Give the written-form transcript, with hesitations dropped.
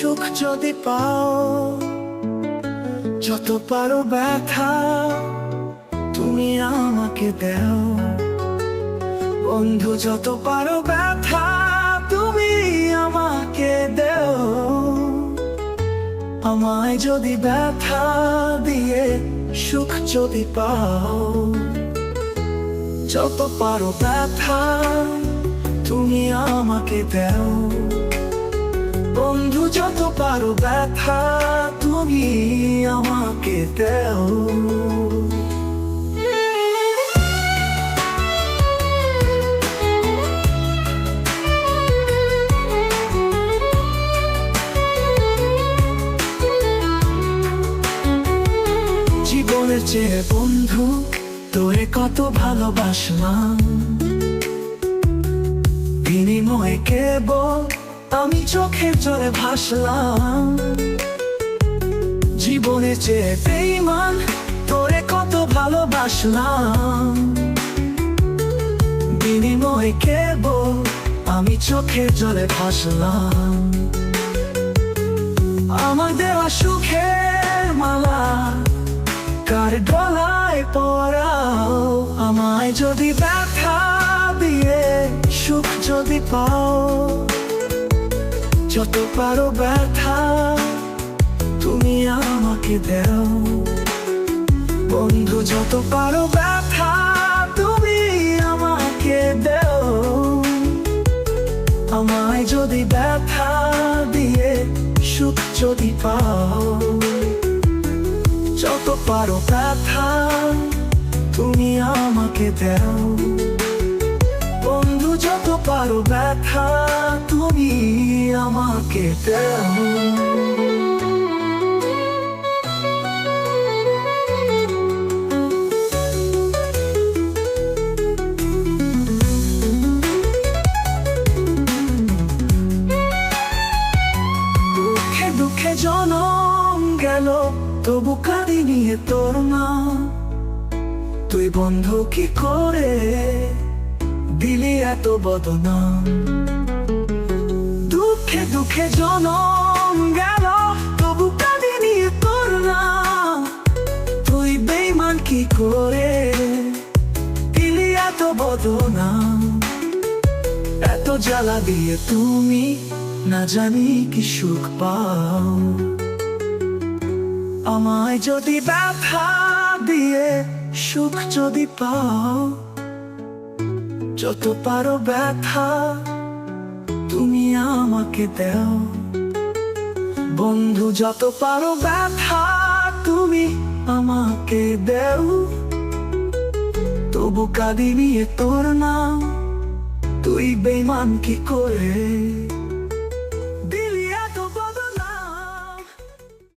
সুখ যদি পাও, যত পারো ব্যথা তুমি আমাকে দাও। বন্ধু যত পারো ব্যথা তুমি আমাকে দাও। আমায় যদি ব্যথা দিয়ে সুখ যদি পাও, যত পারো ব্যথা তুমি আমাকে দাও। বন্ধু যত পারো ব্যথা তুমি আমাকে দাও। জীবনের চেয়ে বন্ধু তোরে কত ভালোবাসলাম, বিনিময়ে কেবল আমি চোখের জলে ভাসলাম। জীবনের চেয়ে বেঈমান তোরে কত ভালোবাসলাম, বিনিময়ে কেবল আমি চোখের জলে ভাসলাম। আমার দেওয়া সুখের মালা কার গলায় পরাও। আমায় যদি ব্যথা দিয়ে সুখ যদি পাও, যত পারো ব্যথা তুমি আমাকে দাও। বন্ধু যত পারো ব্যথা তুমি আমাকে দাও। আমায় যদি ব্যথা দিয়ে সুখ যদি পাও, যত পারো ব্যথা তুমি আমাকে দাও। বন্ধু যত পারো ব্যথা তুমি আমাকে দাও। দুঃখে দুঃখে জনম গেল তবু কাঁদিনি তোর নাম। তুই বন্ধু কি করে দিলি এত বদনাম। দুঃখে দুঃখে জনম গেল তবু কাঁদিনি তোর নাম। তুই বেঈমান কি করে দিলি এত বদনাম। এত জ্বালা দিয়ে তুমি না জানি কি সুখ পাও। আমায় যদি ব্যথা দিয়ে সুখ যদি পাও, যত পারো ব্যথা তুমি আমাকে দাও। বন্ধু যত পারো ব্যথা তুমি আমাকে দাও। তবু কাঁদিনি তোর নাম। তুই বেঈমান কি করে